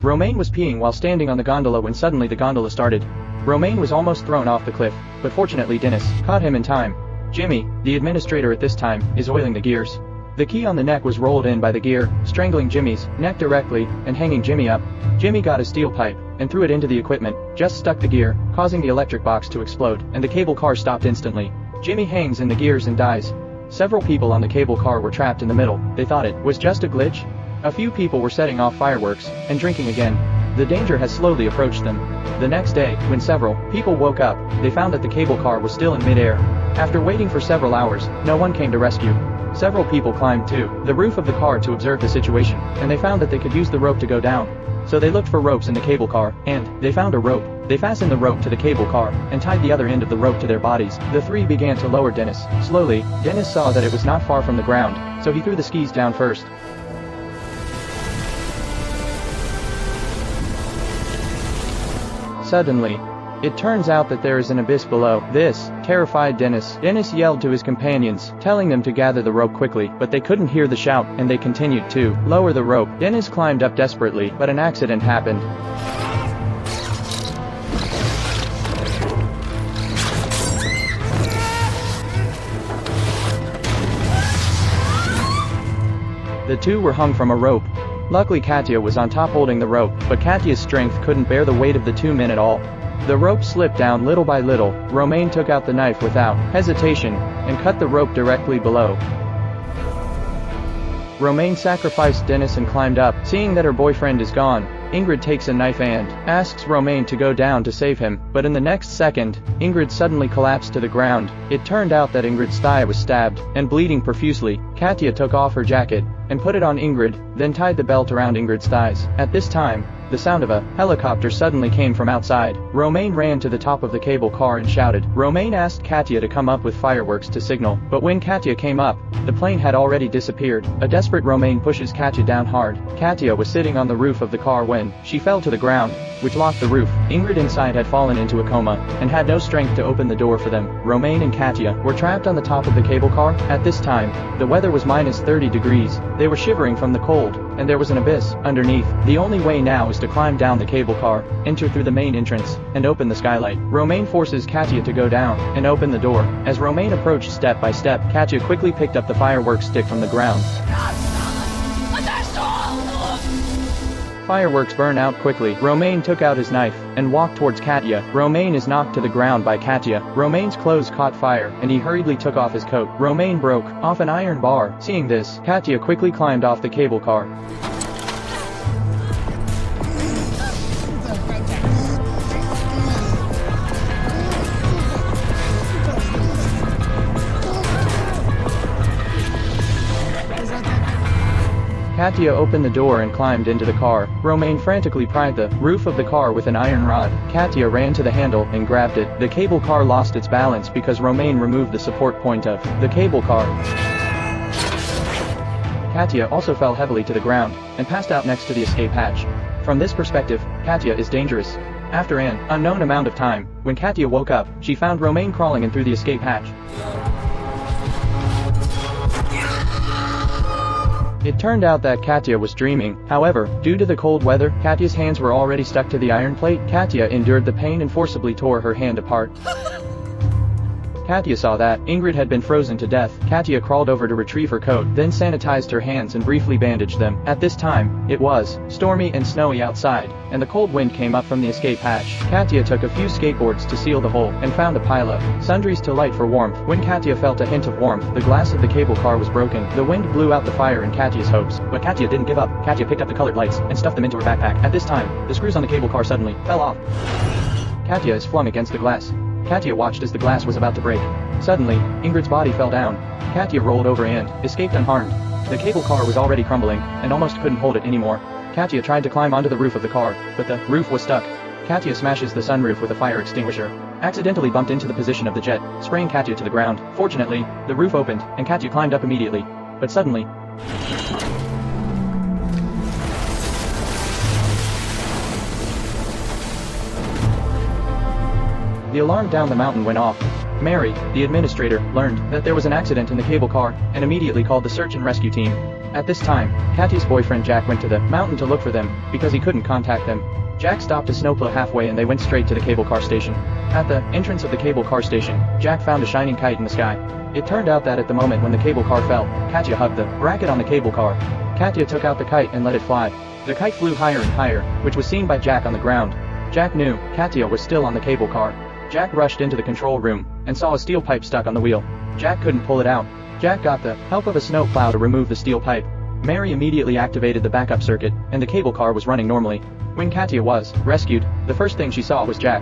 Romain was peeing while standing on the gondola when suddenly the gondola started. Romain was almost thrown off the cliff, but fortunately Dennis caught him in time. Jimmy, the administrator at this time, is oiling the gears. The key on the neck was rolled in by the gear, strangling Jimmy's neck directly and hanging Jimmy up. Jimmy got a steel pipe and threw it into the equipment, just stuck the gear, causing the electric box to explode, and the cable car stopped instantly. Jimmy hangs in the gears and dies. Several people on the cable car were trapped in the middle. They thought it was just a glitch. A few people were setting off fireworks and drinking again. The danger has slowly approached them. The next day, when several people woke up, they found that the cable car was still in midair. After waiting for several hours, no one came to rescue. Several people climbed to the roof of the car to observe the situation, and they found that they could use the rope to go down. So they looked for ropes in the cable car, and they found a rope. They fastened the rope to the cable car and tied the other end of the rope to their bodies. The three began to lower Dennis. Slowly, Dennis saw that it was not far from the ground, so he threw the skis down first. Suddenly, it turns out that there is an abyss below. This terrified Dennis. Dennis yelled to his companions, telling them to gather the rope quickly, but they couldn't hear the shout, and they continued to lower the rope. Dennis climbed up desperately, but an accident happened. The two were hung from a rope. Luckily Katya was on top holding the rope, but Katya's strength couldn't bear the weight of the two men at all. The rope slipped down little by little. Romain took out the knife without hesitation and cut the rope directly below. Romain sacrificed Dennis and climbed up. Seeing that her boyfriend is gone, Ingrid takes a knife and asks Romain to go down to save him, but in the next second, Ingrid suddenly collapsed to the ground. It turned out that Ingrid's thigh was stabbed and bleeding profusely. Katya took off her jacket and put it on Ingrid, then tied the belt around Ingrid's thighs. At this time, the sound of a helicopter suddenly came from outside. Romain ran to the top of the cable car and shouted. Romain asked Katya to come up with fireworks to signal, but when Katya came up, the plane had already disappeared. A desperate Romain pushes Katya down hard. Katya was sitting on the roof of the car when she fell to the ground, which locked the roof. Ingrid inside had fallen into a coma and had no strength to open the door for them. Romain and Katya were trapped on the top of the cable car. At this time, the weather was minus 30 degrees. They were shivering from the cold, and there was an abyss underneath. The only way now is to climb down the cable car, enter through the main entrance, and open the skylight. Romain forces Katya to go down and open the door. As Romain approached step by step, Katya quickly picked up the fireworks stick from the ground. Fireworks burn out quickly. Romain took out his knife and walked towards Katya. Romain is knocked to the ground by Katya. Romain's clothes caught fire, and he hurriedly took off his coat. Romain broke off an iron bar. Seeing this, Katya quickly climbed off the cable car. Katya opened the door and climbed into the car. Romain frantically pried the roof of the car with an iron rod. Katya ran to the handle and grabbed it. The cable car lost its balance because Romain removed the support point of the cable car. Katya also fell heavily to the ground and passed out next to the escape hatch. From this perspective, Katya is dangerous. After an unknown amount of time, when Katya woke up, she found Romain crawling in through the escape hatch. It turned out that Katya was dreaming. However, due to the cold weather, Katya's hands were already stuck to the iron plate. Katya endured the pain and forcibly tore her hand apart. Katya saw that Ingrid had been frozen to death. Katya crawled over to retrieve her coat, then sanitized her hands and briefly bandaged them. At this time, it was stormy and snowy outside, and the cold wind came up from the escape hatch. Katya took a few skateboards to seal the hole and found a pile of sundries to light for warmth. When Katya felt a hint of warmth, the glass of the cable car was broken. The wind blew out the fire in Katya's hopes, but Katya didn't give up. Katya picked up the colored lights and stuffed them into her backpack. At this time, the screws on the cable car suddenly fell off. Katya is flung against the glass. Katya watched as the glass was about to break. Suddenly, Ingrid's body fell down. Katya rolled over and escaped unharmed. The cable car was already crumbling, and almost couldn't hold it anymore. Katya tried to climb onto the roof of the car, but the roof was stuck. Katya smashes the sunroof with a fire extinguisher. Accidentally bumped into the position of the jet, spraying Katya to the ground. Fortunately, the roof opened, and Katya climbed up immediately. But suddenly, the alarm down the mountain went off. Mary, the administrator, learned that there was an accident in the cable car and immediately called the search and rescue team. At this time, Katya's boyfriend Jack went to the mountain to look for them because he couldn't contact them. Jack stopped a snowplow halfway and they went straight to the cable car station. At the entrance of the cable car station, Jack found a shining kite in the sky. It turned out that at the moment when the cable car fell, Katya hugged the bracket on the cable car. Katya took out the kite and let it fly. The kite flew higher and higher, which was seen by Jack on the ground. Jack knew Katya was still on the cable car. Jack rushed into the control room and saw a steel pipe stuck on the wheel. Jack couldn't pull it out. Jack got the help of a snow plow to remove the steel pipe. Mary immediately activated the backup circuit, and the cable car was running normally. When Katya was rescued, the first thing she saw was Jack.